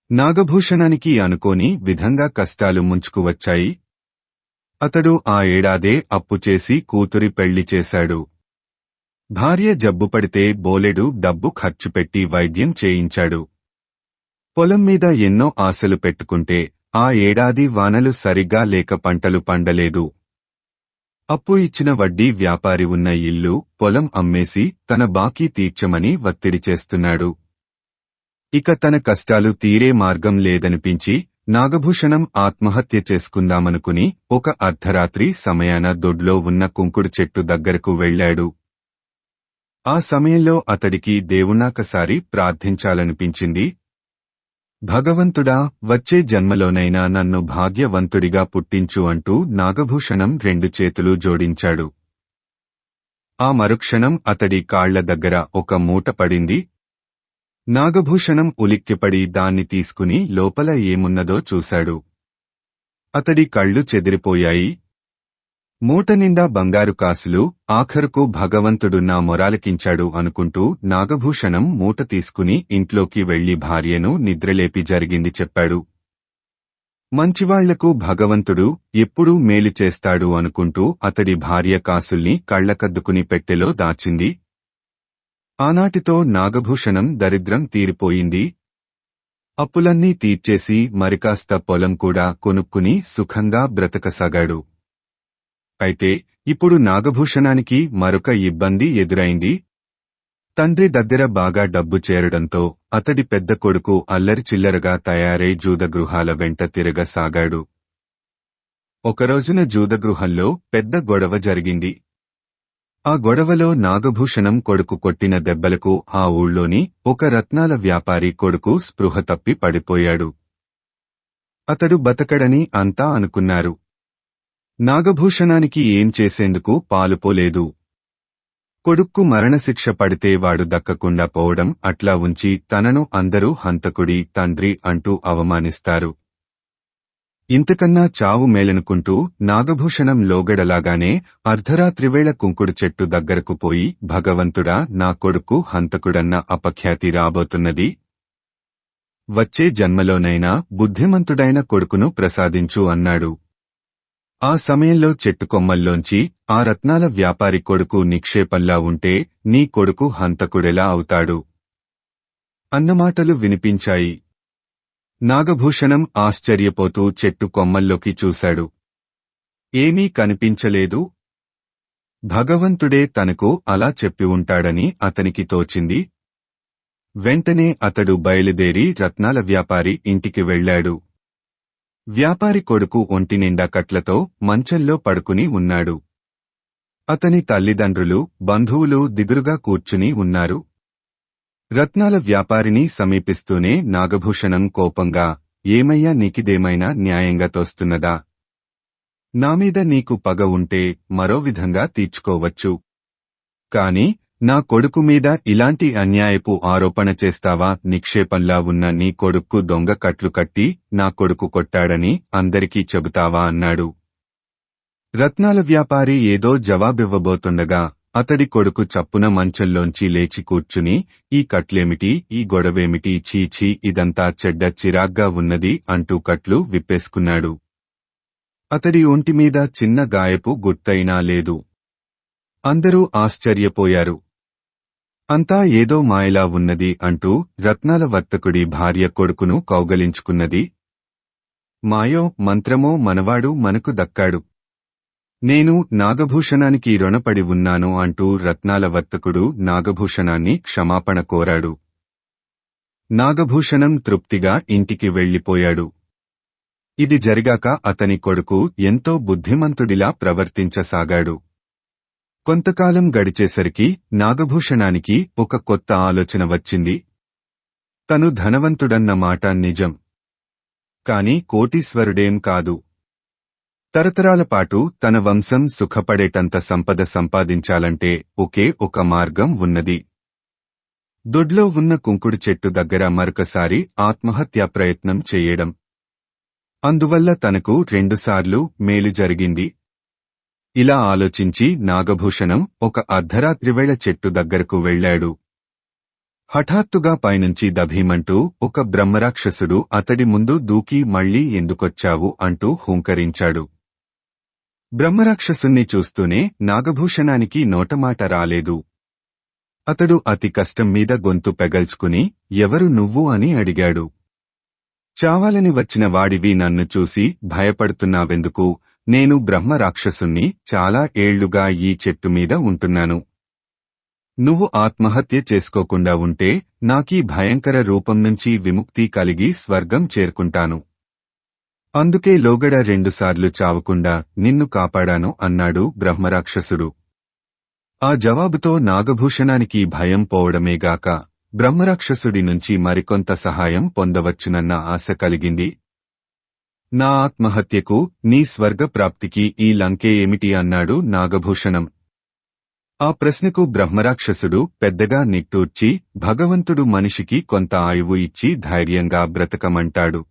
నాగభూషణానికి అనుకోని విధంగా కష్టాలు ముంచుకువచ్చాయి. అతడు ఆ ఏడాదే అప్పు చేసి కూతురి పెళ్లి చేశాడు. భార్య జబ్బుపడితే బోలెడు డబ్బు ఖర్చుపెట్టి వైద్యం చేయించాడు. పొలం మీద ఎన్నో ఆశలు పెట్టుకుంటే ఆ ఏడాది వానలు సరిగ్గా లేక పంటలు పండలేదు. అప్పు ఇచ్చిన వడ్డీ వ్యాపారి ఉన్న ఇల్లు, పొలం అమ్మేసి తన బాకీ తీర్చమని వత్తిడి చేస్తున్నాడు. ఇక తన కష్టాలు తీరే మార్గం లేదనిపించి నాగభూషణం ఆత్మహత్య చేసుకుందామనుకుని ఒక అర్ధరాత్రి సమయాన దొడ్లో ఉన్న కుంకుడు చెట్టు దగ్గరకు వెళ్లాడు. ఆ సమయంలో అతడికి దేవుణ్ణాకసారి ప్రార్థించాలనిపించింది. భగవంతుడా, వచ్చే జన్మలోనైనా నన్ను భాగ్యవంతుడిగా పుట్టించు అంటూ నాగభూషణం 2 చేతులు జోడించాడు. ఆ మరుక్షణం అతడి కాళ్ల దగ్గర ఒక మూట పడింది. నాగభూషణం ఉలిక్కిపడి దాన్ని తీసుకుని లోపల ఏమున్నదో చూశాడు. అతడి కళ్ళు చెదిరిపోయాయి. మూట నిండా బంగారు కాసులు. ఆఖరుకు భగవంతుడు నా మొరాలకించాడు అనుకుంటూ నాగభూషణం మూట తీసుకుని ఇంట్లోకి వెళ్లి భార్యను నిద్రలేపి జరిగింది చెప్పాడు. మంచివాళ్లకు భగవంతుడు ఎప్పుడూ మేలు చేస్తాడు అనుకుంటూ అతడి భార్య కాసుల్ని కళ్లకద్దుకుని పెట్టెలో దాచింది. ఆనాటితో నాగభూషణం దరిద్రం తీరిపోయింది. అప్పులన్నీ తీర్చేసి మరికాస్త పొలం కూడా కొనుక్కుని సుఖంగా బ్రతకసాగాడు. అయితే ఇప్పుడు నాగభూషణానికి మరొక ఇబ్బంది ఎదురైంది. తండ్రి దగ్గర బాగా డబ్బు చేరడంతో అతడి పెద్ద కొడుకు అల్లరి చిల్లరగా తయారై జూదగృహాల వెంట తిరగసాగాడు. ఒకరోజున జూదగృహంలో పెద్ద గొడవ జరిగింది. ఆ గొడవలో నాగభూషణం కొడుకు కొట్టిన దెబ్బలకు ఆ ఊళ్ళోని ఒక రత్నాల వ్యాపారి కొడుకు స్పృహ తప్పి పడిపోయాడు. అతడు బతకడని అంతా అనుకున్నారు. నాగభూషణానికి ఏం చేసేందుకు పాలుపోలేదు. కొడుక్కు మరణశిక్ష పడితే వాడు దక్కకుండా పోవడం అట్లా ఉంచి తనను అందరూ హంతకుడి తండ్రి అంటూ అవమానిస్తారు. ఇంతకన్నా చావు మేలనుకుంటూ నాగభూషణం లోగడలాగానే అర్ధరాత్రివేళ కుంకుడు చెట్టు దగ్గరకు పోయి, భగవంతుడా, నా కొడుకు హంతకుడన్న అపఖ్యాతి రాబోతున్నది. వచ్చే జన్మలోనైనా బుద్ధిమంతుడైన కొడుకును ప్రసాదించు అన్నాడు. ఆ సమయంలో చెట్టు కొమ్మల్లోంచి ఆ రత్నాల వ్యాపారి కొడుకు నిక్షేపంలా ఉంటే నీ కొడుకు హంతకుడెలా అవుతాడు అన్నమాటలు వినిపించాయి. నాగభూషణం ఆశ్చర్యపోతూ చెట్టు కొమ్మల్లోకి చూశాడు. ఏమీ కనిపించలేదు. భగవంతుడే తనకు అలా చెప్పి ఉంటాడని అతనికి తోచింది. వెంటనే అతడు బయలుదేరి రత్నాల వ్యాపారి ఇంటికి వెళ్లాడు. వ్యాపారి కొడుకు ఒంటినిండా కట్లతో మంచంలో పడుకుని ఉన్నాడు. అతని తల్లిదండ్రులు, బంధువులు దిగురుగా కూర్చుని ఉన్నారు. రత్నాల వ్యాపారిని సమీపిస్తూనే నాగభూషణం కోపంగా, ఏమయ్యా, నీకిదేమైనా న్యాయంగా తోస్తున్నదా? నామీద నీకు పగ ఉంటే మరో విధంగా తీర్చుకోవచ్చు. కాని నా కొడుకు మీద ఇలాంటి అన్యాయపు ఆరోపణ చేస్తావా? నిక్షేపంలా ఉన్న నీ కొడుక్కు దొంగ కట్లు కట్టి నా కొడుకు కొట్టాడని అందరికీ చెబుతావా అన్నాడు. రత్నాల వ్యాపారి ఏదో జవాబివ్వబోతుండగా అతడి కొడుకు చప్పున మంచంలోంచి లేచి కూర్చుని, ఈ కట్లేమిటి, ఈ గొడవేమిటి, చీచీ, ఇదంతా చెడ్డ చిరాగ్గా ఉన్నది అంటూ కట్లు విప్పేసుకున్నాడు. అతడి ఒంటిమీద చిన్న గాయపు గుర్తైనా లేదు. అందరూ ఆశ్చర్యపోయారు. అంతా ఏదో మాయలా ఉన్నది అంటూ రత్నాల వర్తకుడి భార్య కొడుకును కౌగలించుకున్నది. మాయో మంత్రమో మనవాడు మనకు దక్కాడు. నేను నాగభూషణానికి రుణపడి ఉన్నాను అంటూ రత్నాల వర్తకుడు నాగభూషణాన్ని క్షమాపణ కోరాడు. నాగభూషణం తృప్తిగా ఇంటికి వెళ్లిపోయాడు. ఇది జరిగాక అతని కొడుకు ఎంతో బుద్ధిమంతుడిలా ప్రవర్తించసాగాడు. కొంతకాలం గడిచేసరికి నాగభూషణానికి ఒక కొత్త ఆలోచన వచ్చింది. తను ధనవంతుడన్న మాట నిజం. కాని కోటీశ్వరుడేం కాదు. తరతరాల పాటు తన వంశం సుఖపడేటంత సంపద సంపాదించాలంటే ఒకే ఒక మార్గం ఉన్నది. దొడ్లో ఉన్న కుంకుడు చెట్టు దగ్గర మరొకసారి ఆత్మహత్యా ప్రయత్నం చేయడం. అందువల్ల తనకు 2 సార్లు మేలు జరిగింది. ఇలా ఆలోచించి నాగభూషణం ఒక అర్ధరాత్రివేళ చెట్టు దగ్గరకు వెళ్లాడు. హఠాత్తుగా పైనుంచి దభీమంటూ ఒక బ్రహ్మరాక్షసుడు అతడి ముందు దూకి మళ్లీ ఎందుకొచ్చావు అంటూ హూంకరించాడు. బ్రహ్మరాక్షసుణ్ణి చూస్తూనే నాగభూషణానికి నోటమాట రాలేదు. అతడు అతి కష్టం మీద గొంతు పెగల్చుకుని ఎవరు నువ్వు అని అడిగాడు. చావాలని వచ్చిన వాడివి నన్ను చూసి భయపడుతున్నావెందుకు? నేను బ్రహ్మరాక్షసుణ్ణి, చాలా ఏళ్లుగా ఈ చెట్టు మీద ఉంటున్నాను. నువ్వు ఆత్మహత్య చేసుకోకుండా ఉంటే నాకీ భయంకర రూపం నుంచి విముక్తి కలిగి స్వర్గం చేరుకుంటాను. అందుకే లోగడ 2 సార్లు చావకుండా నిన్ను కాపాడాను అన్నాడు బ్రహ్మరాక్షసుడు. ఆ జవాబుతో నాగభూషణానికి భయం పోవడమేగాక బ్రహ్మరాక్షసుడి నుంచి మరికొంత సహాయం పొందవచ్చునన్న ఆశ కలిగింది. నా ఆత్మహత్యకు, నీ స్వర్గప్రాప్తికి ఈ లంకే ఏమిటి అన్నాడు నాగభూషణం. ఆ ప్రశ్నకు బ్రహ్మరాక్షసుడు పెద్దగా నిట్టూర్చి భగవంతుడు మనిషికి కొంత ఆయువు ఇచ్చి ధైర్యంగా బ్రతకమంటాడు.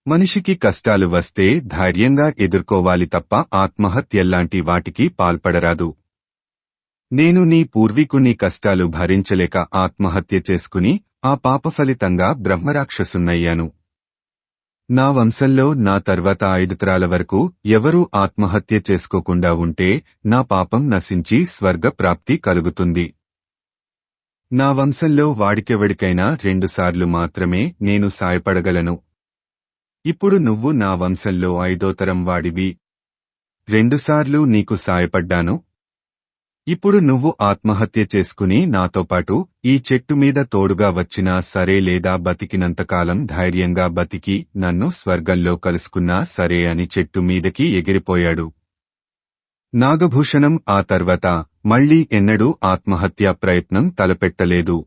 మనిషికి కష్టాలు వస్తే ధైర్యంగా ఎదుర్కోవాలి తప్ప ఆత్మహత్యల్లాంటి వాటికి పాల్పడరాదు. నేను నీ పూర్వీకుని కష్టాలు భరించలేక ఆత్మహత్య చేసుకుని ఆ పాపఫలితంగా బ్రహ్మరాక్షసున్నయ్యాను. నా వంశంలో నా తర్వాత 5 తరాల వరకు ఎవరూ ఆత్మహత్య చేసుకోకుండా ఉంటే నా పాపం నశించి స్వర్గ ప్రాప్తి కలుగుతుంది. నా వంశంలో వాడికెవడికైనా 2 సార్లు మాత్రమే నేను సాయపడగలను. ఇప్పుడు నువ్వు నా వంశంలో 5వ తరం వాడివి. 2 సార్లు నీకు సాయపడ్డాను. ఇప్పుడు నువ్వు ఆత్మహత్య చేసుకుని నాతోపాటు ఈ చెట్టు మీద తోడుగా వచ్చినా సరే, లేదా బతికినంతకాలం ధైర్యంగా బతికి నన్ను స్వర్గంలో కలుసుకున్నా సరే అని చెట్టు మీదకి ఎగిరిపోయాడు. నాగభూషణం ఆ తర్వాత మళ్లీ ఎన్నడూ ఆత్మహత్యా ప్రయత్నం తలపెట్టలేదు.